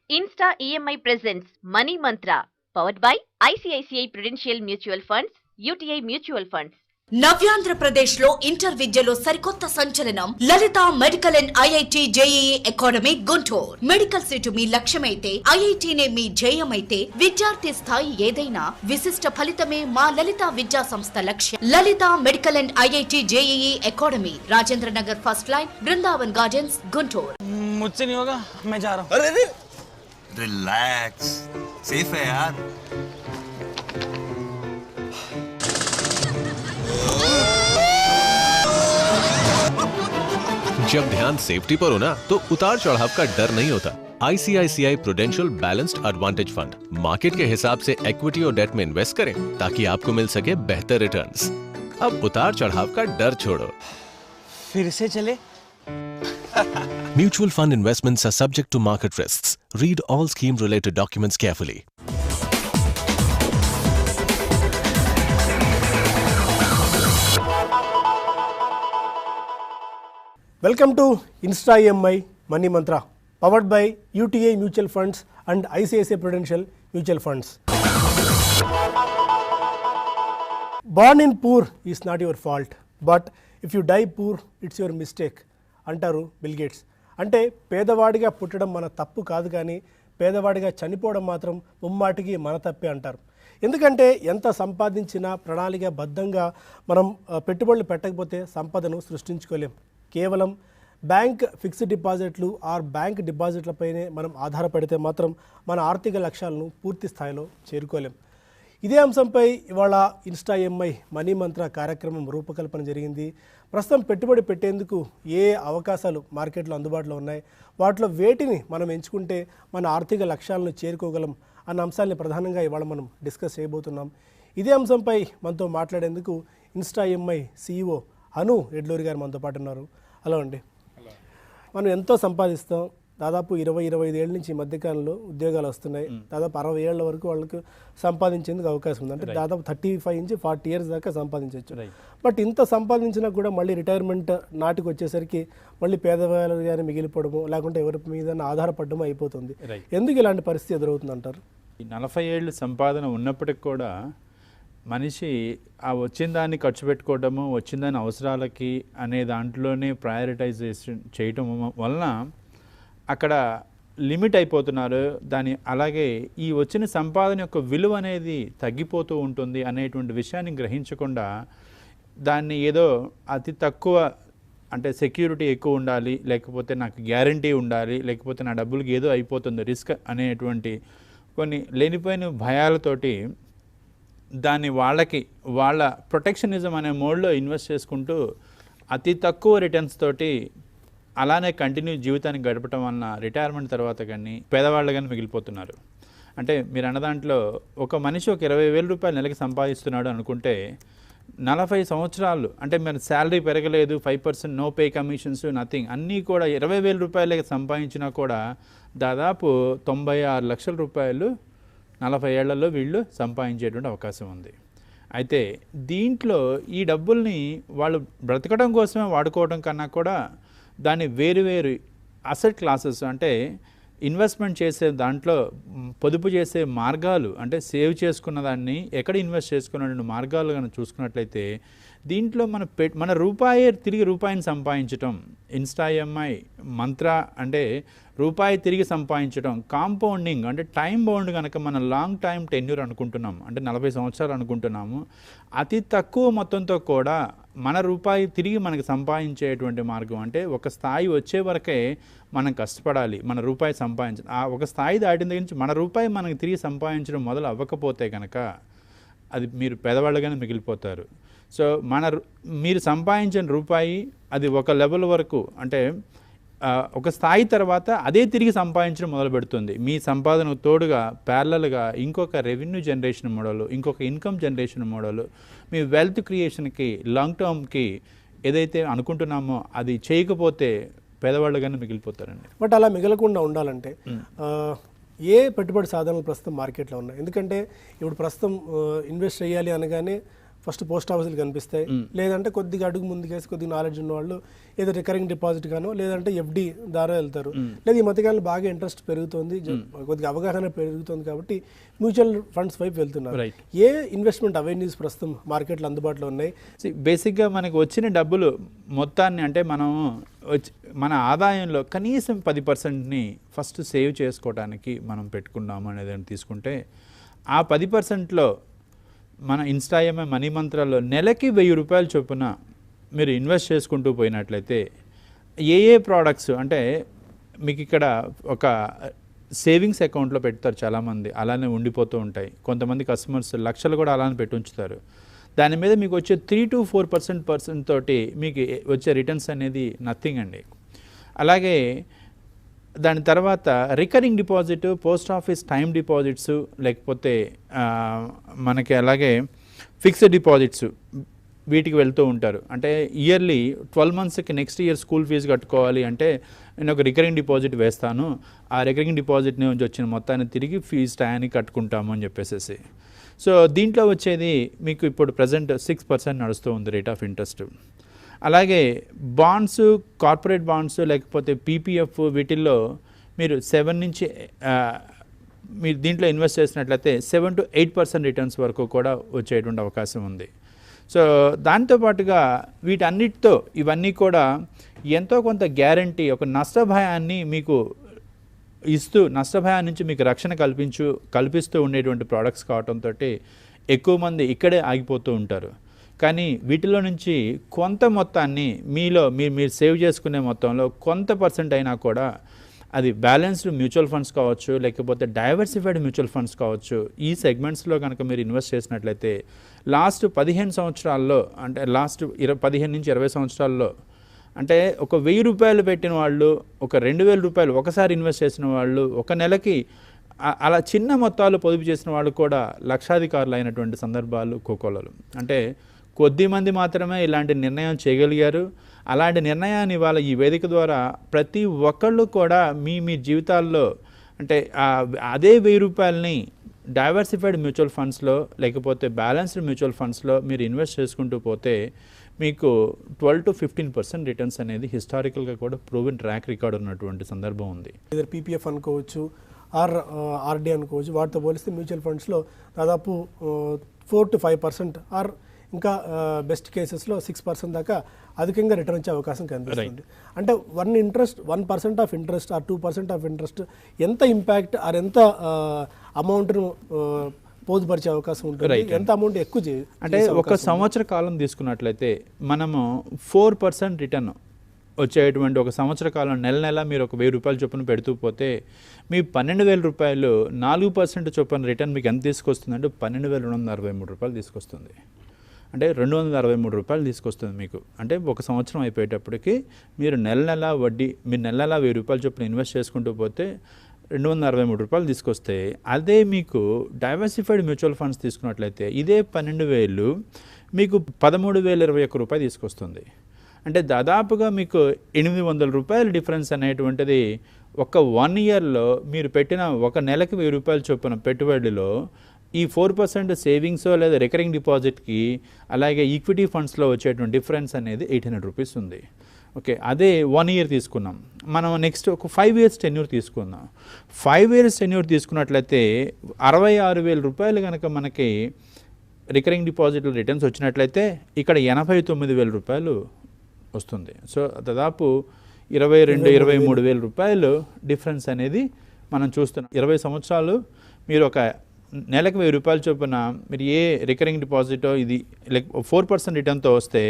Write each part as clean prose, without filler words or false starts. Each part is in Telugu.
Insta EMI presents Money Mantra, powered by ICICI Prudential Mutual Funds, UTI Mutual Funds. Navyandhra Pradesh లో ఇంటర్ విద్యలో సరికొత్త సంచలనం Lalitha medical and IIT JEE academy Guntur. Medical seat మీ లక్ష్యమైతే, ఐఐటినే మీ జయమైతే, విద్యార్థి స్థాయి ఏదైనా విశిష్ట ఫలితమే మా లలిత విద్యా సంస్థ లక్ష్యం. Lalitha medical and IIT JEE academy, Rajendra Nagar first line, Brindavan gardens, Guntur. मुझसे नहीं होगा, मैं जा रहा हूँ। अरे रिलैक्स, सेफ है यार। जब ध्यान सेफ्टी पर हो ना, तो उतार चढ़ाव का डर नहीं होता। ICICI prudential balanced advantage fund market के हिसाब से इक्विटी और डेट में इन्वेस्ट करें ताकि आपको मिल सके बेहतर रिटर्न्स। अब उतार चढ़ाव का डर छोड़ो। फिर से चले। Mutual fund investments are subject to market risks. Read all scheme-related documents carefully. Welcome to Insta EMI Money Mantra, powered by UTI Mutual Funds and ICICI Prudential Mutual Funds. Born in poor is not your fault, but if you die poor, it's your mistake. అంటారు బిల్ గేట్స్. అంటే పేదవాడిగా పుట్టడం మన తప్పు కాదు, కానీ పేదవాడిగా చనిపోవడం మాత్రం ముమ్మాటికి మన తప్పే అంటారు. ఎందుకంటే ఎంత సంపాదించినా ప్రణాళికాబద్ధంగా మనం పెట్టుబడులు పెట్టకపోతే సంపదను సృష్టించుకోలేం. కేవలం బ్యాంక్ ఫిక్స్డ్ డిపాజిట్లు ఆర్ బ్యాంక్ డిపాజిట్లపైనే మనం ఆధారపడితే మాత్రం మన ఆర్థిక లక్ష్యాలను పూర్తి స్థాయిలో చేరుకోలేం. ఇదే అంశంపై ఇవాళ ఇన్స్టా EMI మనీ మంత్ర కార్యక్రమం రూపకల్పన జరిగింది. ప్రస్తుతం పెట్టుబడి పెట్టేందుకు ఏ అవకాశాలు మార్కెట్లో అందుబాటులో ఉన్నాయి, వాటిలో వేటిని మనం ఎంచుకుంటే మన ఆర్థిక లక్ష్యాలను చేరుకోగలం అన్న అంశాలని ప్రధానంగా ఇవాళ మనం డిస్కస్ చేయబోతున్నాం. ఇదే అంశంపై మనతో మాట్లాడేందుకు ఇన్స్టా EMI CEO అను ఎడ్లూరి గారు మనతో పాటు ఉన్నారు. హలో అండి. మనం ఎంతో సంపాదిస్తాం, దాదాపు 20-25 ఏళ్ళ నుంచి ఈ మధ్యకాలంలో ఉద్యోగాలు వస్తున్నాయి. దాదాపు 60 ఏళ్ల వరకు వాళ్ళకు సంపాదించేందుకు అవకాశం ఉంది. అంటే దాదాపు 35 నుంచి 40 ఇయర్స్ దాకా సంపాదించవచ్చు. బట్ ఇంత సంపాదించినా కూడా మళ్ళీ రిటైర్మెంట్ నాటికి వచ్చేసరికి మళ్ళీ పేదవాళ్ళుగానే మిగిలిపోవడము, లేకుంటే ఎవరి మీద ఆధారపడము అయిపోతుంది. ఎందుకు ఇలాంటి పరిస్థితి ఎదురవుతుంది అంటారు? 40 ఏళ్ళు సంపాదన ఉన్నప్పటికి కూడా మనిషి ఆ వచ్చిన దాన్ని ఖర్చు పెట్టుకోవడము, వచ్చిన దాని అవసరాలకి అనే దాంట్లోనే ప్రయారిటైజేషన్ చేయటం వలన అక్కడ లిమిట్ అయిపోతున్నారు. అలాగే ఈ వచ్చిన సంపాదన యొక్క విలువ అనేది తగ్గిపోతూ ఉంటుంది అనేటువంటి విషయాన్ని గ్రహించకుండా దాన్ని ఏదో అతి తక్కువ, అంటే సెక్యూరిటీ ఎక్కువ ఉండాలి, లేకపోతే నాకు గ్యారంటీ ఉండాలి, లేకపోతే నా డబ్బులకి ఏదో అయిపోతుంది రిస్క్ అనేటువంటి కొన్ని లేనిపోయిన భయాలతోటి దాన్ని వాళ్ళ ప్రొటెక్షనిజం అనే మోడ్లో ఇన్వెస్ట్ చేసుకుంటూ అతి తక్కువ రిటర్న్స్ తోటి అలానే కంటిన్యూ జీవితాన్ని గడపటం వలన రిటైర్మెంట్ తర్వాత కానీ పేదవాళ్ళు కానీ మిగిలిపోతున్నారు. అంటే మీరు అన్న దాంట్లో ఒక మనిషి ఒక 20,000 రూపాయలు నెలకి సంపాదిస్తున్నాడు అనుకుంటే 40 సంవత్సరాలు, అంటే మన శాలరీ పెరగలేదు, 5% నో పే కమిషన్స్ నథింగ్, అన్నీ కూడా 20,000 రూపాయలకి సంపాదించినా కూడా దాదాపు 96 లక్షల రూపాయలు 40 ఏళ్లలో వీళ్ళు సంపాదించేటువంటి అవకాశం ఉంది. అయితే దీంట్లో ఈ డబ్బుల్ని వాళ్ళు బ్రతకడం కోసమే వాడుకోవడం కన్నా కూడా దాన్ని వేరు అసెట్ క్లాసెస్, అంటే ఇన్వెస్ట్మెంట్ చేసే దాంట్లో పొదుపు చేసే మార్గాలు, అంటే సేవ్ చేసుకున్న దాన్ని ఎక్కడ ఇన్వెస్ట్ చేసుకున్న మార్గాలు కనుక చూసుకున్నట్లయితే దీంట్లో మన తిరిగి రూపాయిని సంపాదించటం, ఇన్స్టా EMI మంత్ర అంటే రూపాయి తిరిగి సంపాదించడం, కాంపౌండింగ్ అంటే టైం బౌండ్ కనుక మన లాంగ్ టైం టెన్యూర్ అనుకుంటున్నాం, అంటే 40 సంవత్సరాలు అనుకుంటున్నాము, అతి తక్కువ మొత్తంతో కూడా మన రూపాయి తిరిగి మనకి సంపాదించేటువంటి మార్గం. అంటే ఒక స్థాయి వచ్చే వరకే మనం కష్టపడాలి, మన రూపాయి సంపాదించడం. ఆ ఒక స్థాయి దాటిన దగ్గర నుంచి మన రూపాయి మనకి తిరిగి సంపాదించడం మొదలు అవ్వకపోతే కనుక అది మీరు పేదవాళ్ళుగానే మిగిలిపోతారు. సో మీరు సంపాదించిన రూపాయి అది ఒక లెవెల్ వరకు, అంటే ఒక స్థాయి తర్వాత అదే తిరిగి సంపాదించడం మొదలు పెడుతుంది. మీ సంపాదనకు తోడుగా ప్యారలల్గా ఇంకొక రెవెన్యూ జనరేషన్ మోడల్, ఇంకొక ఇన్కమ్ జనరేషన్ మోడల్, మీ వెల్త్ క్రియేషన్కి లాంగ్ టర్మ్కి ఏదైతే అనుకుంటున్నామో అది చేయకపోతే పేదవాళ్ళుగానే మిగిలిపోతారండి. బట్ అలా మిగలకుండా ఉండాలంటే ఏ పెట్టుబడి సాధనలు ప్రస్తుతం మార్కెట్లో ఉన్నాయి? ఎందుకంటే ఇప్పుడు ప్రస్తుతం ఇన్వెస్ట్ చేయాలి అనగానే ఫస్ట్ పోస్ట్ ఆఫీసులు కనిపిస్తాయి, లేదంటే కొద్దిగా అడుగు ముందుకేసి కొద్దిగా నాలెడ్జ్ ఉన్న వాళ్ళు ఏదో రికరింగ్ డిపాజిట్ గానో లేదంటే ఎఫ్డి ద్వారా వెళ్తారు. లేదా ఈ మధ్యకాలంలో బాగా ఇంట్రెస్ట్ పెరుగుతుంది, కొద్దిగా అవగాహన పెరుగుతుంది కాబట్టి మ్యూచువల్ ఫండ్స్ వైపు వెళ్తున్నారు. ఏ ఇన్వెస్ట్మెంట్ అవెన్యూస్ ప్రస్తుతం మార్కెట్లో అందుబాటులో ఉన్నాయి? బేసిక్గా మనకు వచ్చిన డబ్బులు మొత్తాన్ని అంటే మనం మన ఆదాయంలో కనీసం 10%ని ఫస్ట్ సేవ్ చేసుకోవడానికి మనం పెట్టుకున్నాము అనేది తీసుకుంటే ఆ 10%లో మన ఇన్స్టాఎంఐ మనీ మంత్రాల్లో నెలకి 1000 రూపాయలు చొప్పున మీరు ఇన్వెస్ట్ చేసుకుంటూ పోయినట్లయితే ఏ ప్రోడక్ట్స్ అంటే మీకు ఇక్కడ ఒక సేవింగ్స్ అకౌంట్లో పెడతారు చాలామంది, అలానే ఉండిపోతూ ఉంటాయి. కొంతమంది కస్టమర్స్ లక్షలు కూడా అలానే పెట్టి ఉంచుతారు. దాని మీద మీకు వచ్చే 3 to 4% తోటి మీకు వచ్చే రిటర్న్స్ అనేది నథింగ్ అండి. అలాగే దాని తర్వాత recurring deposit, post office time deposits, లేకపోతే మనకి అలాగే ఫిక్స్డ్ డిపాజిట్స్ వీటికి వెళ్తూ ఉంటారు. అంటే ఇయర్లీ 12 monthsకి నెక్స్ట్ ఇయర్ స్కూల్ ఫీజు కట్టుకోవాలి అంటే నేను ఒక రికరింగ్ డిపాజిట్ వేస్తాను, ఆ రికరింగ్ డిపాజిట్ నుంచి వచ్చిన మొత్తాన్ని తిరిగి ఫీజు టయానికి కట్టుకుంటాము అని చెప్పేసి. సో దీంట్లో వచ్చేది మీకు ఇప్పుడు ప్రజెంట్ 6% నడుస్తూ ఉంది రేట్ ఆఫ్ ఇంట్రెస్ట్. అలాగే బాండ్స్, కార్పొరేట్ బాండ్స్ లేకపోతే పీపీఎఫ్ వీటిల్లో మీరు 7 నుంచి మీరు దీంట్లో ఇన్వెస్ట్ చేసినట్లయితే 7 to 8% రిటర్న్స్ వరకు కూడా వచ్చేటువంటి అవకాశం ఉంది. సో దాంతోపాటుగా వీటన్నిటితో ఇవన్నీ కూడా ఎంతో కొంత గ్యారంటీ, ఒక నష్టభయాన్ని మీకు ఇస్తూ నష్టభయాన్ని నుంచి మీకు రక్షణ కల్పిస్తూ ఉండేటువంటి ప్రోడక్ట్స్ కావడంతో ఎక్కువ మంది ఇక్కడే ఆగిపోతూ ఉంటారు. కానీ వీటిలో నుంచి కొంత మొత్తాన్ని మీరు సేవ్ చేసుకునే మొత్తంలో కొంత పర్సెంట్ అయినా కూడా అది బ్యాలెన్స్డ్ మ్యూచువల్ ఫండ్స్ కావచ్చు, లేకపోతే డైవర్సిఫైడ్ మ్యూచువల్ ఫండ్స్ కావచ్చు, ఈ సెగ్మెంట్స్లో కనుక మీరు ఇన్వెస్ట్ చేసినట్లయితే లాస్ట్ 15 సంవత్సరాల్లో అంటే లాస్ట్ 15 నుంచి 20 సంవత్సరాల్లో అంటే ఒక 1000 రూపాయలు పెట్టిన వాళ్ళు, ఒక 2000 రూపాయలు ఒకసారి ఇన్వెస్ట్ చేసిన వాళ్ళు, ఒక నెలకి అలా చిన్న మొత్తాలు పొదుపు చేసిన వాళ్ళు కూడా లక్షాధికారులు అయినటువంటి సందర్భాలు కోకొల్లలు. అంటే కొద్దిమంది మాత్రమే ఇలాంటి నిర్ణయం చేయగలిగారు. అలాంటి నిర్ణయాన్ని ఇవాళ ఈ వేదిక ద్వారా ప్రతి ఒక్కళ్ళు కూడా మీ జీవితాల్లో అంటే అదే 1000 రూపాయలని డైవర్సిఫైడ్ మ్యూచువల్ ఫండ్స్లో లేకపోతే బ్యాలెన్స్డ్ మ్యూచువల్ ఫండ్స్లో మీరు ఇన్వెస్ట్ చేసుకుంటూ పోతే మీకు 12 to 15% రిటర్న్స్ అనేది హిస్టారికల్గా కూడా ప్రూవెన్ ట్రాక్ రికార్డ్ ఉన్నటువంటి సందర్భం ఉంది. ఇద్దరు పీపీఎఫ్ అనుకోవచ్చు, ఆర్డీ అనుకోవచ్చు, వాటితో పోలిస్తే మ్యూచువల్ ఫండ్స్లో దాదాపు 4 to 5% ఆర్ ఇంకా బెస్ట్ కేసెస్లో 6% దాకా అధికంగా రిటర్న్ ఇచ్చే అవకాశం కనిపిస్తుంది. అంటే 1% of interest or 2% of interest ఎంత ఇంపాక్ట్ ఆర్ ఎంత అమౌంట్ను పొదుపరిచే అవకాశం ఉంటుంది, ఎంత అమౌంట్ ఎక్కువ అంటే ఒక సంవత్సర కాలం తీసుకున్నట్లయితే మనము 4% రిటర్న్ వచ్చేటువంటి ఒక సంవత్సర కాలం నెల మీరు ఒక 1000 రూపాయలు చొప్పున పెడుతూ పోతే మీ 12,000 రూపాయలు 4% చొప్పున రిటర్న్ మీకు ఎంత తీసుకొస్తుందంటే 12,263 రూపాయలు తీసుకొస్తుంది. అంటే 263 రూపాయలు తీసుకొస్తుంది మీకు. అంటే ఒక సంవత్సరం అయిపోయేటప్పటికి మీరు నెల వడ్డీ మీరు నెల 1000 రూపాయలు చొప్పున ఇన్వెస్ట్ చేసుకుంటూ పోతే 263 రూపాయలు తీసుకొస్తే అదే మీకు డైవర్సిఫైడ్ మ్యూచువల్ ఫండ్స్ తీసుకున్నట్లయితే ఇదే 12,000 మీకు 13,021 రూపాయలు తీసుకొస్తుంది. అంటే దాదాపుగా మీకు 800 రూపాయల డిఫరెన్స్ అనేటువంటిది ఒక 1 ఇయర్లో మీరు పెట్టిన ఒక నెలకి 1000 రూపాయలు చొప్పున పెట్టుబడిలో ఈ 4% సేవింగ్స్ లేదా రికరింగ్ డిపాజిట్కి అలాగే ఈక్విటీ ఫండ్స్లో వచ్చేటువంటి డిఫరెన్స్ అనేది 800 రూపీస్ ఉంది. ఓకే, అదే 1 ఇయర్ తీసుకున్నాం. మనం నెక్స్ట్ ఒక 5 years టెన్యూర్ తీసుకుందాం. 5 years టెన్యూర్ తీసుకున్నట్లయితే 66,000 రూపాయలు కనుక మనకి రికరింగ్ డిపాజిట్లో రిటర్న్స్ వచ్చినట్లయితే ఇక్కడ 89,000 రూపాయలు వస్తుంది. సో దాదాపు 22-23,000 రూపాయలు డిఫరెన్స్ అనేది మనం చూస్తున్నాం. 20 సంవత్సరాలు మీరు ఒక నెలకు 1000 రూపాయలు చొప్పున మీరు ఏ రికరింగ్ డిపాజిటో ఇది 4% రిటర్న్తో వస్తే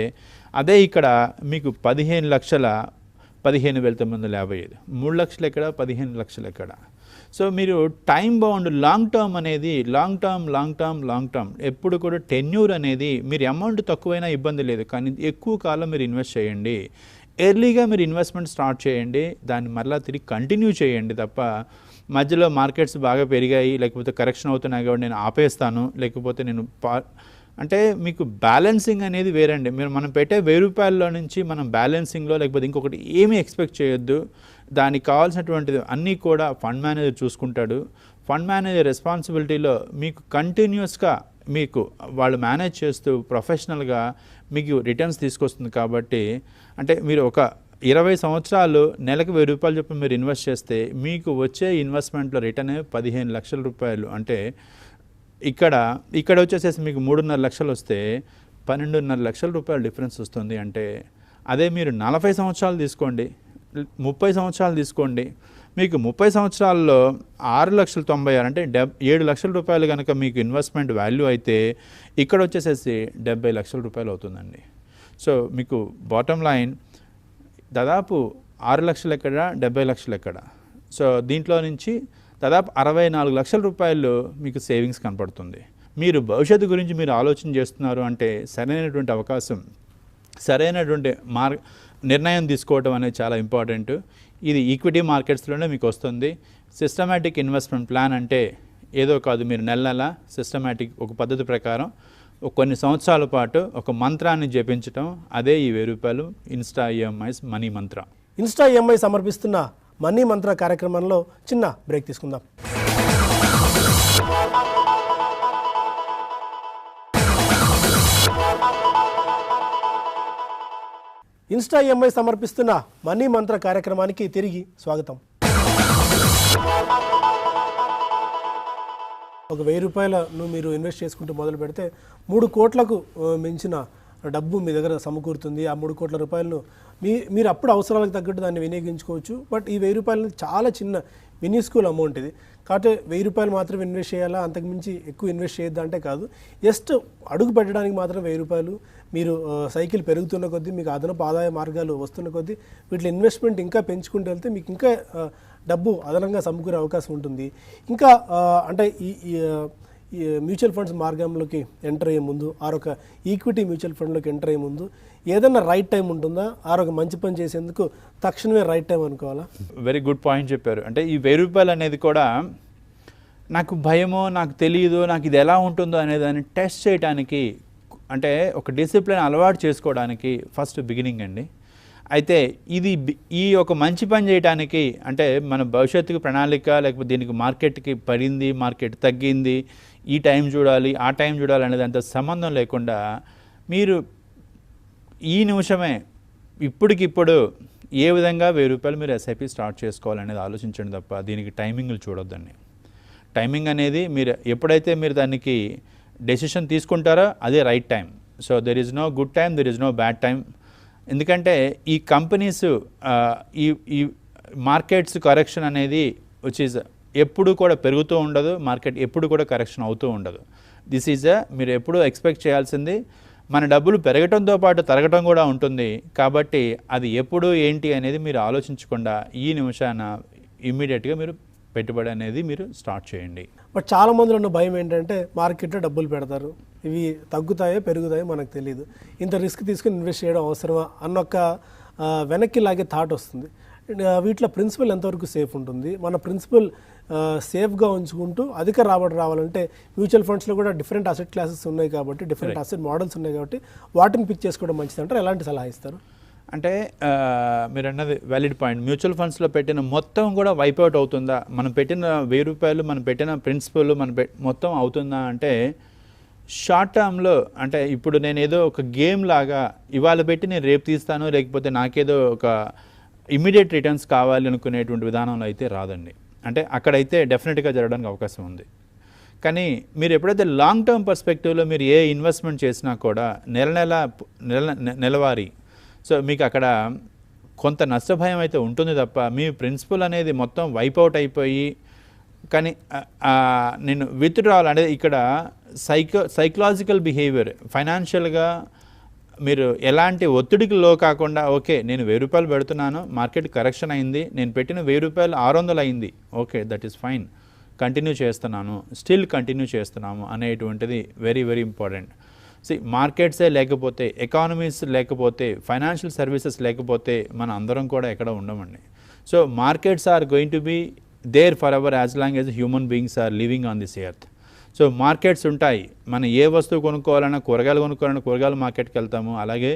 అదే ఇక్కడ మీకు 15,15,955 3 లక్షలు ఎక్కడ 15 లక్షలు ఎక్కడ. సో మీరు టైం బౌండ్ లాంగ్ టర్మ్ అనేది లాంగ్ టర్మ్ ఎప్పుడు కూడా టెన్యూర్ అనేది మీరు అమౌంట్ తక్కువైనా ఇబ్బంది లేదు, కానీ ఎక్కువ కాలం మీరు ఇన్వెస్ట్ చేయండి. ఎర్లీగా మీరు ఇన్వెస్ట్మెంట్ స్టార్ట్ చేయండి, దాన్ని మరలా తిరిగి కంటిన్యూ చేయండి తప్ప మధ్యలో మార్కెట్స్ బాగా పెరిగాయి లేకపోతే కరెక్షన్ అవుతున్నాయి కాబట్టి నేను ఆపేస్తాను లేకపోతే నేను అంటే మీకు బ్యాలెన్సింగ్ అనేది వేరండి. మనం పెట్టే 1000 రూపాయల్లో నుంచి మనం బ్యాలెన్సింగ్లో లేకపోతే ఇంకొకటి ఏమీ ఎక్స్పెక్ట్ చేయొద్దు. దానికి కావాల్సినటువంటిది అన్నీ కూడా ఫండ్ మేనేజర్ చూసుకుంటాడు. ఫండ్ మేనేజర్ రెస్పాన్సిబిలిటీలో మీకు కంటిన్యూస్గా మీకు వాళ్ళు మేనేజ్ చేస్తూ ప్రొఫెషనల్గా మీకు రిటర్న్స్ తీసుకొస్తుంది. కాబట్టి అంటే మీరు ఒక 20 సంవత్సరాలు నెలకు 1000 రూపాయలు చొప్పున మీరు ఇన్వెస్ట్ చేస్తే మీకు వచ్చే ఇన్వెస్ట్మెంట్లో రిటర్న్ 15 లక్షల రూపాయలు. అంటే ఇక్కడ వచ్చేసేసి మీకు 3.5 లక్షలు వస్తే 12.5 లక్షల రూపాయలు డిఫరెన్స్ వస్తుంది. అంటే అదే మీరు 40 సంవత్సరాలు తీసుకోండి, 30 సంవత్సరాలు తీసుకోండి, మీకు 30 సంవత్సరాల్లో 6,96,000 అంటే 7 లక్షల రూపాయలు కనుక మీకు ఇన్వెస్ట్మెంట్ వాల్యూ అయితే ఇక్కడ వచ్చేసేసి 70 లక్షల రూపాయలు అవుతుందండి. సో మీకు బాటమ్ లైన్ దాదాపు 6 లక్షలు ఎక్కడ, 70 లక్షలు ఎక్కడ. సో దీంట్లో నుంచి దాదాపు 64 లక్షల రూపాయలు మీకు సేవింగ్స్ కనపడుతుంది. మీరు భవిష్యత్తు గురించి మీరు ఆలోచన చేస్తున్నారు అంటే సరైనటువంటి అవకాశం, సరైనటువంటి నిర్ణయం తీసుకోవడం అనేది చాలా ఇంపార్టెంట్. ఇది ఈక్విటీ మార్కెట్స్లోనే మీకు వస్తుంది. సిస్టమేటిక్ ఇన్వెస్ట్మెంట్ ప్లాన్ అంటే ఏదో కాదు, మీరు నెల సిస్టమేటిక్ ఒక పద్ధతి ప్రకారం కొన్ని సంవత్సరాల పాటు ఒక మంత్రాన్ని జపించడం, అదే ఈ 1000 రూపాయలు ఇన్స్టా ఈఎంఐస్ మనీ మంత్ర. ఇన్స్టా ఈఎంఐ సమర్పిస్తున్న మనీ మంత్ర కార్యక్రమంలో చిన్న బ్రేక్ తీసుకుందాం. ఇన్స్టా ఈఎంఐ సమర్పిస్తున్న మనీ మంత్ర కార్యక్రమానికి తిరిగి స్వాగతం. ఒక 1000 రూపాయలను మీరు ఇన్వెస్ట్ చేసుకుంటూ మొదలు పెడితే 3 కోట్లకు మించిన డబ్బు మీ దగ్గర సమకూరుతుంది. ఆ 3 కోట్ల రూపాయలను మీరు అప్పుడు అవసరాలకు తగ్గట్టు దాన్ని వినియోగించుకోవచ్చు. బట్ ఈ 1000 రూపాయలు చాలా చిన్న మినిస్కూల్ అమౌంట్ ఇది. కాబట్టి 1000 రూపాయలు మాత్రం ఇన్వెస్ట్ చేయాలా, అంతకుమించి ఎక్కువ ఇన్వెస్ట్ చేయొద్దా అంటే కాదు. జస్ట్ అడుగు పెట్టడానికి మాత్రం 1000 రూపాయలు. మీరు సైకిల్ పెరుగుతున్న కొద్దీ, మీకు అదనపు ఆదాయ మార్గాలు వస్తున్న కొద్దీ వీటిలో ఇన్వెస్ట్మెంట్ ఇంకా పెంచుకుంటూ వెళ్తే మీకు ఇంకా డబ్బు అదనంగా సమకూరే అవకాశం ఉంటుంది. ఇంకా అంటే ఈ మ్యూచువల్ ఫండ్స్ మార్గంలోకి ఎంటర్ అయ్యే ముందు, ఆరొక ఈక్విటీ మ్యూచువల్ ఫండ్లోకి ఎంటర్ అయ్యే ముందు ఏదైనా రైట్ టైం ఉంటుందా? ఆరొక మంచి పని చేసేందుకు తక్షణమే రైట్ టైం అనుకోవాలా? వెరీ గుడ్ పాయింట్ చెప్పారు. అంటే ఈ 1000 రూపాయలు అనేది కూడా నాకు భయమో, నాకు తెలియదు, నాకు ఇది ఎలా ఉంటుందో అనేదాన్ని టెస్ట్ చేయడానికి, అంటే ఒక డిసిప్లిన్ అలవాటు చేసుకోవడానికి ఫస్ట్ బిగినింగ్ అండి. అయితే ఈ ఒక మంచి పని చేయడానికి, అంటే మన భవిష్యత్తుకు ప్రణాళిక, లేకపోతే దీనికి మార్కెట్కి పడింది, మార్కెట్ తగ్గింది, ఈ టైం చూడాలి, ఆ టైం చూడాలి అనేది అంత సంబంధం లేకుండా మీరు ఈ నిమిషమే ఇప్పటికిప్పుడు ఏ విధంగా 1000 రూపాయలు మీరు ఎస్ఐపి స్టార్ట్ చేసుకోవాలనేది ఆలోచించండి తప్ప దీనికి టైమింగ్లు చూడొద్దండి. టైమింగ్ అనేది మీరు ఎప్పుడైతే మీరు దానికి డెసిషన్ తీసుకుంటారో అదే right time. So there is no good time, there is no bad time. ఎందుకంటే ఈ కంపెనీస్ ఈ మార్కెట్స్ కరెక్షన్ అనేది విచ్ ఈజ్ ఎప్పుడు కూడా పెరుగుతూ ఉండదు, మార్కెట్ ఎప్పుడు కూడా కరెక్షన్ అవుతూ ఉండదు. దిస్ ఈజ్ మీరు ఎప్పుడు ఎక్స్పెక్ట్ చేయాల్సింది. మన డబ్బులు పెరగటంతో పాటు తరగటం కూడా ఉంటుంది. కాబట్టి అది ఎప్పుడు ఏంటి అనేది మీరు ఆలోచించకుండా ఈ నిమిషాన ఇమ్మీడియట్గా మీరు పెట్టుబడి అనేది మీరు స్టార్ట్ చేయండి. బట్ చాలా మందిలో ఉన్న భయం ఏంటంటే మార్కెట్లో డబ్బులు పెడతారు, ఇవి తగ్గుతాయో పెరుగుతాయో మనకు తెలియదు, ఇంత రిస్క్ తీసుకుని ఇన్వెస్ట్ చేయడం అవసరమా అన్నొక్క వెనక్కి లాగే థాట్ వస్తుంది. వీటిలో ప్రిన్సిపల్ ఎంతవరకు సేఫ్ ఉంటుంది? మన ప్రిన్సిపల్ సేఫ్గా ఉంచుకుంటూ అధిక రాబడి రావాలంటే మ్యూచువల్ ఫండ్స్లో కూడా డిఫరెంట్ అసెట్ క్లాసెస్ ఉన్నాయి కాబట్టి, డిఫరెంట్ అసెట్ మోడల్స్ ఉన్నాయి కాబట్టి వాటిని పిక్ చేసుకోవడం మంచిది అంటారు. ఎలాంటి సలహా ఇస్తారు? అంటే మీరు అన్నది వ్యాలిడ్ పాయింట్. మ్యూచువల్ ఫండ్స్లో పెట్టిన మొత్తం కూడా వైప్అవుట్ అవుతుందా? మనం పెట్టిన 1000 రూపాయలు, మనం పెట్టిన ప్రిన్సిపల్ మొత్తం అవుతుందా అంటే షార్ట్ టర్మ్లో, అంటే ఇప్పుడు నేను ఏదో ఒక గేమ్ లాగా ఇవాళ పెట్టి నేను రేపు తీస్తాను, లేకపోతే నాకేదో ఒక ఇమ్మీడియట్ రిటర్న్స్ కావాలి అనుకునేటువంటి విధానంలో అయితే రాదండి. అంటే అక్కడైతే డెఫినెట్గా జరగడానికి అవకాశం ఉంది. కానీ మీరు ఎప్పుడైతే లాంగ్ టర్మ్ పర్స్పెక్టివ్లో మీరు ఏ ఇన్వెస్ట్మెంట్ చేసినా కూడా నెలవారీ, సో మీకు అక్కడ కొంత నష్టభయం అయితే ఉంటుంది తప్ప మీ ప్రిన్సిపల్ అనేది మొత్తం వైప్అవుట్ అయిపోయి, కానీ నేను విత్డ్రావల్ అనేది ఇక్కడ సైకలాజికల్ బిహేవియర్, ఫైనాన్షియల్గా మీరు ఎలాంటి ఒత్తిడికి లో కాకుండా, ఓకే నేను 1000 రూపాయలు పెడుతున్నాను, మార్కెట్ కరెక్షన్ అయింది, నేను పెట్టిన 1000 రూపాయలు 600 అయింది, okay that is fine, continue చేస్తున్నాను, స్టిల్ కంటిన్యూ చేస్తున్నాము అనేటువంటిది వెరీ వెరీ ఇంపార్టెంట్. మార్కెట్సే లేకపోతే, ఎకానమీస్ లేకపోతే, ఫైనాన్షియల్ సర్వీసెస్ లేకపోతే మన అందరం కూడా ఎక్కడ ఉండమండి. So markets are going to be there for ever as long as human beings are living on this earth. So markets ఉంటాయి. మనం ఏ వస్తువు కొనుక్కోవాలన్నా, కూరగాయలు కొనుక్కోవాలన్నా కూరగాయల మార్కెట్కి వెళ్తాము, అలాగే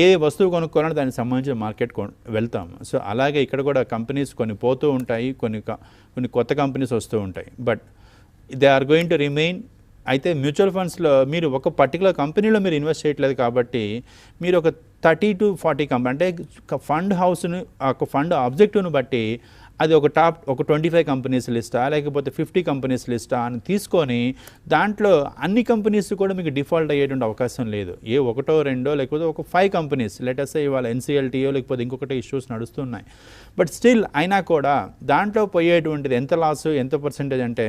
ఏ వస్తువు కొనుక్కోవాలన్నా దానికి సంబంధించిన మార్కెట్ వెళ్తాము. సో అలాగే ఇక్కడ కూడా కంపెనీస్ కొన్ని పోతూ ఉంటాయి, కొన్ని కొత్త కంపెనీస్ వస్తూ ఉంటాయి. But they are going to remain అయితే మ్యూచువల్ ఫండ్స్లో మీరు ఒక పర్టికులర్ కంపెనీలో మీరు ఇన్వెస్ట్ చేయట్లేదు కాబట్టి మీరు ఒక 30 to 40 కంపెనీ అంటే ఫండ్ హౌస్ను ఒక ఫండ్ ఆబ్జెక్టివ్ను బట్టి అది ఒక 25 కంపెనీస్ లిస్టా లేకపోతే 50 కంపెనీస్ లిస్టా అని తీసుకొని దాంట్లో అన్ని కంపెనీస్ కూడా మీకు డిఫాల్ట్ అయ్యేటువంటి అవకాశం లేదు. ఏ ఒకటో రెండో లేకపోతే ఒక 5 కంపెనీస్ లెటర్స్ ఇవాళ ఎన్సీఎల్టీయో లేకపోతే ఇంకొకటి ఇష్యూస్ నడుస్తున్నాయి. బట్ స్టిల్ అయినా కూడా దాంట్లో పోయేటువంటిది ఎంత లాస్ ఎంత పర్సెంటేజ్ అంటే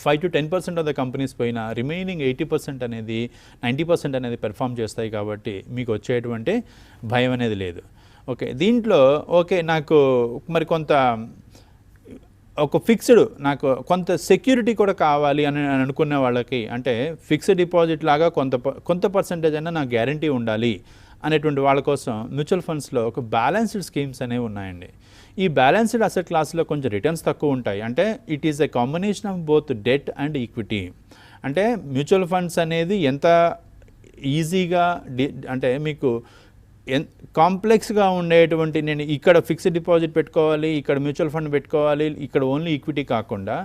5 to 10% ఆఫ్ ద కంపెనీస్ పోయినా రిమైనింగ్ 80% అనేది 90% అనేది పెర్ఫామ్ చేస్తాయి కాబట్టి మీకు వచ్చేటువంటి భయం అనేది లేదు. ఓకే, దీంట్లో ఓకే నాకు మరి కొంత ఒక ఫిక్స్డ్ నాకు కొంత సెక్యూరిటీ కూడా కావాలి అని అనుకునే వాళ్ళకి అంటే ఫిక్స్డ్ డిపాజిట్ లాగా కొంత పర్సెంటేజ్ అయినా నాకు గ్యారంటీ ఉండాలి అనేటువంటి వాళ్ళ కోసం మ్యూచువల్ ఫండ్స్లో ఒక బ్యాలెన్స్డ్ స్కీమ్స్ అనేవి ఉన్నాయండి. ఈ బ్యాలెన్స్డ్ అసెట్ క్లాస్లో కొంచెం రిటర్న్స్ తక్కువ ఉంటాయి. అంటే it is a combination of both debt and equity. అంటే మ్యూచువల్ ఫండ్స్ అనేది ఎంత ఈజీగా అంటే మీకు కాంప్లెక్స్గా ఉండేటువంటి నేను ఇక్కడ ఫిక్స్డ్ డిపాజిట్ పెట్టుకోవాలి, ఇక్కడ మ్యూచువల్ ఫండ్ పెట్టుకోవాలి, ఇక్కడ ఓన్లీ ఈక్విటీ కాకుండా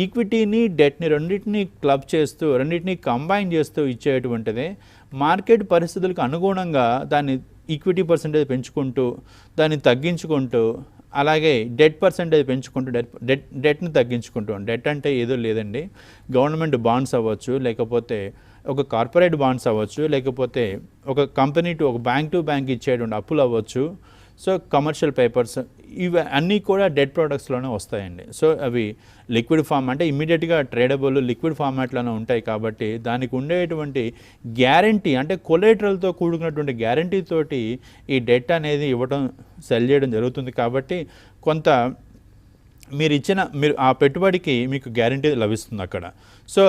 ఈక్విటీని డెట్ని రెండింటిని క్లబ్ చేస్తూ రెండింటిని కంబైన్ చేస్తూ ఇచ్చేటువంటిదే మార్కెట్ పరిస్థితులకు అనుగుణంగా దాన్ని ఈక్విటీ పర్సెంటేజ్ పెంచుకుంటూ దాన్ని తగ్గించుకుంటూ అలాగే డెట్ పర్సెంటేజ్ పెంచుకుంటూ డెట్ని తగ్గించుకుంటూ డెట్ అంటే ఏదో లేదండి, గవర్నమెంట్ బాండ్స్ అవ్వచ్చు లేకపోతే ఒక కార్పొరేట్ బాండ్స్ అవ్వచ్చు లేకపోతే ఒక కంపెనీ టు ఒక బ్యాంక్ టు బ్యాంక్ ఇచ్చేటువంటి అప్పులు అవ్వచ్చు. సో కమర్షియల్ పేపర్స్ ఇవి అన్నీ కూడా డెట్ ప్రోడక్ట్స్లోనే వస్తాయండి. సో అవి లిక్విడ్ ఫామ్ అంటే ఇమ్మీడియట్గా ట్రేడబుల్ లిక్విడ్ ఫార్మాట్లోనే ఉంటాయి కాబట్టి దానికి ఉండేటువంటి గ్యారంటీ అంటే కొలేటరల్తో కూడుకున్నటువంటి గ్యారంటీ తోటి ఈ డెట్ అనేది ఇవ్వడం సెల్ చేయడం జరుగుతుంది. కాబట్టి కొంత మీరు ఆ పెట్టుబడికి మీకు గ్యారంటీ లభిస్తుంది అక్కడ. సో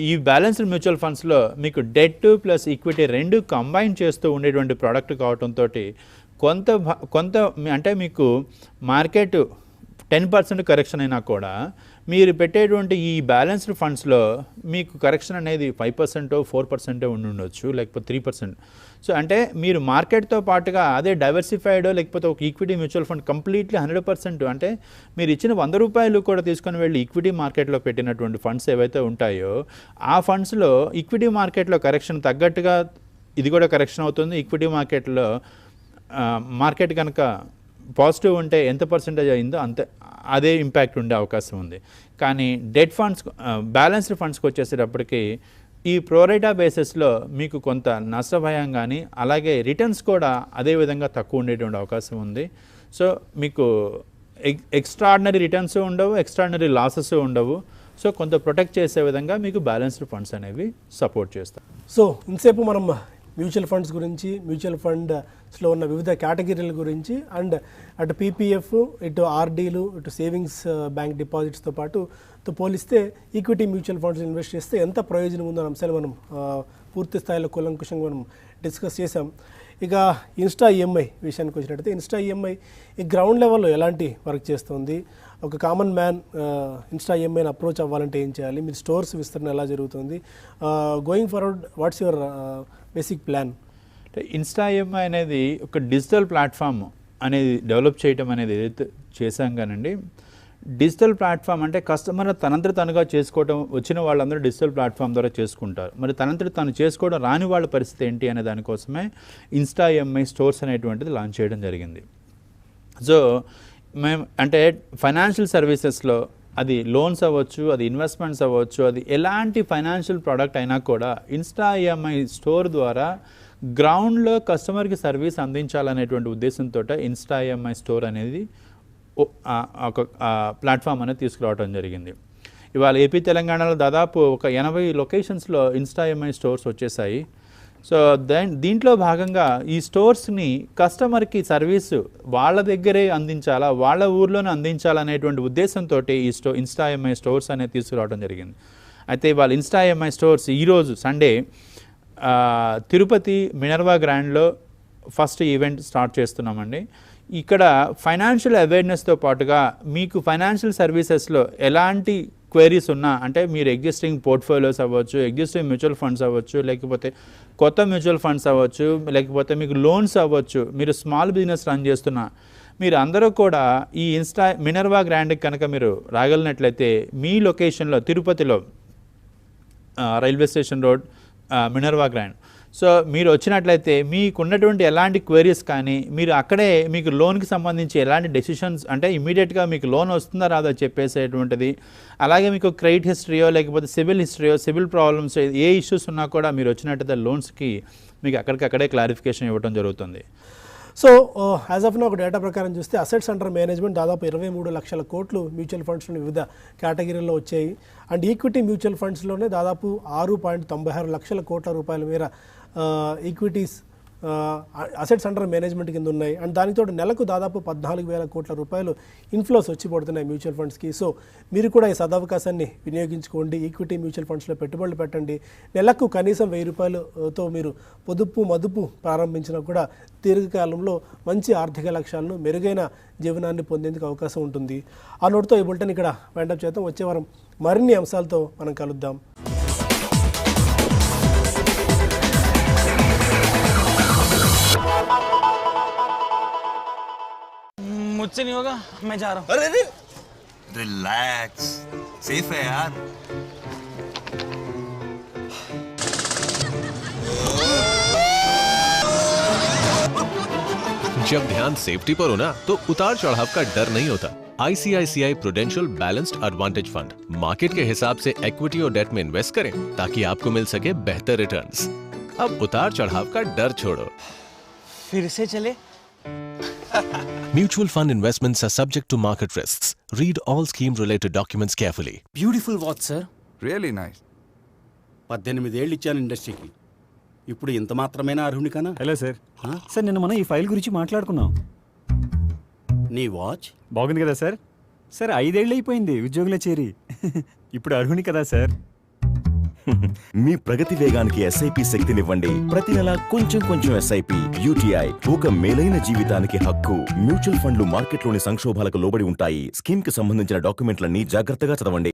ఈ బ్యాలెన్స్డ్ మ్యూచువల్ ఫండ్స్లో మీకు డెట్ ప్లస్ ఈక్విటీ రెండు కంబైన్ చేస్తూ ఉండేటువంటి ప్రోడక్ట్ కావడంతో కొంత అంటే మీకు మార్కెట్ 10% కరెక్షన్ అయినా కూడా మీరు పెట్టేటువంటి ఈ బ్యాలెన్స్డ్ ఫండ్స్లో మీకు కరెక్షన్ అనేది 5% 4% ఉండి ఉండొచ్చు లేకపోతే 3%. సో అంటే మీరు మార్కెట్తో పాటుగా అదే డైవర్సిఫైడ్ లేకపోతే ఒక ఈక్విటీ మ్యూచువల్ ఫండ్ కంప్లీట్లీ 100% అంటే మీరు ఇచ్చిన 100 రూపాయలు కూడా తీసుకొని వెళ్ళి ఈక్విటీ మార్కెట్లో పెట్టినటువంటి ఫండ్స్ ఏవైతే ఉంటాయో ఆ ఫండ్స్లో ఈక్విటీ మార్కెట్లో కరెక్షన్ తగ్గట్టుగా ఇది కూడా కరెక్షన్ అవుతుంది. ఈక్విటీ మార్కెట్లో మార్కెట్ కనుక పాజిటివ్ ఉంటే ఎంత పర్సెంటేజ్ అయిందో అదే ఇంపాక్ట్ ఉండే అవకాశం ఉంది. కానీ డెట్ ఫండ్స్ బ్యాలెన్స్డ్ ఫండ్స్కి వచ్చేసేటప్పటికి ఈ ప్రోరేటా బేసిస్లో మీకు కొంత నష్టభయం కానీ అలాగే రిటర్న్స్ కూడా అదే విధంగా తక్కువ ఉండేటువంటి అవకాశం ఉంది. సో మీకు ఎక్స్ట్రాడినరీ రిటర్న్స్ ఉండవు, ఎక్స్ట్రాడినరీ లాసెస్ ఉండవు. సో కొంత ప్రొటెక్ట్ చేసే విధంగా మీకు బ్యాలెన్స్డ్ ఫండ్స్ అనేవి సపోర్ట్ చేస్తాయి. సో ఇంతసేపు మనం మ్యూచువల్ ఫండ్స్ గురించి మ్యూచువల్ ఫండ్స్లో ఉన్న వివిధ కేటగిరీల గురించి అండ్ అటు పీపీఎఫ్ ఇటు ఆర్డీలు ఇటు సేవింగ్స్ బ్యాంక్ డిపాజిట్స్తో పాటు పోలిస్తే ఈక్విటీ మ్యూచువల్ ఫండ్స్ ఇన్వెస్ట్ చేస్తే ఎంత ప్రయోజనం ఉందో అంశాలు మనం పూర్తి స్థాయిలో కూలంకుషంగా మనం డిస్కస్ చేసాం. ఇక ఇన్స్టా ఈఎంఐ విషయానికి వచ్చినట్టయితే ఇన్స్టా ఈఎంఐ ఈ గ్రౌండ్ లెవెల్లో ఎలాంటి వర్క్ చేస్తుంది, ఒక కామన్ మ్యాన్ ఇన్స్టా ఈఎంఐని అప్రోచ్ అవ్వాలంటే ఏం చేయాలి, మీరు స్టోర్స్ విస్తరణ ఎలా జరుగుతుంది, going forward what's your basic plan? Insta EMI అనేది ఒక డిజిటల్ ప్లాట్ఫామ్ అనేది డెవలప్ చేయడం అనేది ఏదైతే చేశాం కానండి, డిజిటల్ ప్లాట్ఫామ్ అంటే కస్టమర్ తనంతట తనుగా చేసుకోవడం వచ్చిన వాళ్ళందరూ డిజిటల్ ప్లాట్ఫామ్ ద్వారా చేసుకుంటారు. మరి తనంతట తను చేసుకోవడం రాని వాళ్ళ పరిస్థితి ఏంటి అనే దానికోసమే ఇన్స్టా ఈఎంఐ స్టోర్స్ అనేటువంటిది లాంచ్ చేయడం జరిగింది. సో మేము అంటే ఫైనాన్షియల్ సర్వీసెస్లో అది లోన్స్ అవ్వచ్చు, అది ఇన్వెస్ట్మెంట్స్ అవ్వచ్చు, అది ఎలాంటి ఫైనాన్షియల్ ప్రోడక్ట్ అయినా కూడా ఇన్స్టా ఈఎంఐ స్టోర్ ద్వారా గ్రౌండ్లో కస్టమర్కి సర్వీస్ అందించాలనేటువంటి ఉద్దేశంతో ఇన్స్టా ఈఎంఐ స్టోర్ అనేది ఒక ప్లాట్ఫామ్ అనేది తీసుకురావడం జరిగింది. ఇవాళ ఏపీ తెలంగాణలో దాదాపు ఒక 80 లొకేషన్స్లో ఇన్స్టా ఈఎంఐ స్టోర్స్ వచ్చేసాయి. సో దీంట్లో భాగంగా ఈ స్టోర్స్ని కస్టమర్కి సర్వీసు వాళ్ళ దగ్గరే అందించాలా, వాళ్ళ ఊర్లోనే అందించాలనేటువంటి ఉద్దేశంతో ఈ ఇన్స్టా ఈఎంఐ స్టోర్స్ అనేది తీసుకురావడం జరిగింది. అయితే వాళ్ళ ఇన్స్టా ఈఎంఐ స్టోర్స్ ఈరోజు సండే తిరుపతి మినర్వా గ్రాండ్లో ఫస్ట్ ఈవెంట్ స్టార్ట్ చేస్తున్నామండి. ఇక్కడ ఫైనాన్షియల్ అవేర్నెస్తో పాటుగా మీకు ఫైనాన్షియల్ సర్వీసెస్లో ఎలాంటి క్వైరీస్ ఉన్నా అంటే మీరు ఎగ్జిస్టింగ్ పోర్ట్ఫోలియోస్ అవ్వచ్చు, ఎగ్జిస్టింగ్ మ్యూచువల్ ఫండ్స్ అవ్వచ్చు, లేకపోతే కొత్త మ్యూచువల్ ఫండ్స్ అవ్వచ్చు, లేకపోతే మీకు లోన్స్ అవ్వచ్చు, మీరు స్మాల్ బిజినెస్ రన్ చేస్తున్నా మీరు అందరూ కూడా ఈ మినర్వా గ్రాండ్కి కనుక మీరు రాగలిగినట్లయితే మీ లొకేషన్లో తిరుపతిలో railway station road, Minerva grand. So మీరు వచ్చినట్లయితే మీకున్నటువంటి ఎలాంటి క్వైరీస్ కానీ మీరు అక్కడే మీకు లోన్కి సంబంధించి ఎలాంటి డెసిషన్స్ అంటే ఇమీడియట్గా మీకు లోన్ వస్తుందా రాదో చెప్పేసేటువంటిది, అలాగే మీకు క్రెడిట్ హిస్టరీయో లేకపోతే సివిల్ హిస్టరీయో, సివిల్ ప్రాబ్లమ్స్ ఏ ఇష్యూస్ ఉన్నా కూడా మీరు వచ్చినట్టయితే లోన్స్కి మీకు అక్కడికక్కడే క్లారిఫికేషన్ ఇవ్వడం జరుగుతుంది. సో యాజ్ ఆఫ్ నా ఒక డేటా ప్రకారం చూస్తే అసెట్స్ అండర్ మేనేజ్మెంట్ దాదాపు 23 లక్షల కోట్లు మ్యూచువల్ ఫండ్స్లోని వివిధ కేటగిరీల్లో వచ్చాయి. అండ్ ఈక్విటీ మ్యూచువల్ ఫండ్స్లోనే దాదాపు 6.96 లక్షల కోట్ల రూపాయల మేర ఈక్విటీస్ అసెట్స్ అండర్ మేనేజ్మెంట్ కింద ఉన్నాయి. అండ్ దానితో నెలకు దాదాపు 14,000 కోట్ల రూపాయలు ఇన్ఫ్లోస్ వచ్చి పడుతున్నాయి మ్యూచువల్ ఫండ్స్కి. సో మీరు కూడా ఈ సదవకాశాన్ని వినియోగించుకోండి, ఈక్విటీ మ్యూచువల్ ఫండ్స్లో పెట్టుబడులు పెట్టండి. నెలకు కనీసం 1000 రూపాయలతో మీరు పొదుపు మదుపు ప్రారంభించినా కూడా దీర్ఘకాలంలో మంచి ఆర్థిక లక్ష్యాలను, మెరుగైన జీవనాన్ని పొందేందుకు అవకాశం ఉంటుంది. ఆ నోటుతో ఈ బులెటిన్ ఇక్కడ వైండప్ చేద్దాం. వచ్చే వారం మరిన్ని అంశాలతో మనం కలుద్దాం. मुझसे नहीं होगा, मैं जा रहा हूँ. अरे अरे रिलैक्स, सेफ है यार. जब ध्यान सेफ्टी पर हो ना तो उतार चढ़ाव का डर नहीं होता. ICICI prudential balanced advantage fund market के हिसाब से इक्विटी और डेट में इन्वेस्ट करें ताकि आपको मिल सके बेहतर रिटर्न्स. अब उतार चढ़ाव का डर छोड़ो. फिर से चले. Mutual fund investments are subject to market risks. Read all scheme related documents carefully. Beautiful watch sir. Really nice. 18 ఏళ్ళు ఇచ్చాను ఇండస్ట్రీకి, ఇప్పుడు ఇంత మాత్రమేనా అర్హునికనా? Hello sir. సార్ నిన్న మనం ఈ ఫైల్ గురించి మాట్లాడుకున్నాం. నీ వాచ్ బాగుంది కదా సార్? సార్ 5 ఏళ్ళు అయిపోయింది ఉద్యోగంలో చేరి, ఇప్పుడు అర్హుని కదా సార్? మీ ప్రగతి వేగానికి ఎస్ఐపి శక్తినివ్వండి. ప్రతి నెల కొంచెం కొంచెం ఎస్ఐపి. యూటీఐ ఒక మేలైన జీవితానికి హక్కు. మ్యూచువల్ ఫండ్లు మార్కెట్లోని సంక్షోభాలకు లోబడి ఉంటాయి. స్కీమ్ కి సంబంధించిన డాక్యుమెంట్లన్నీ జాగ్రత్తగా చదవండి.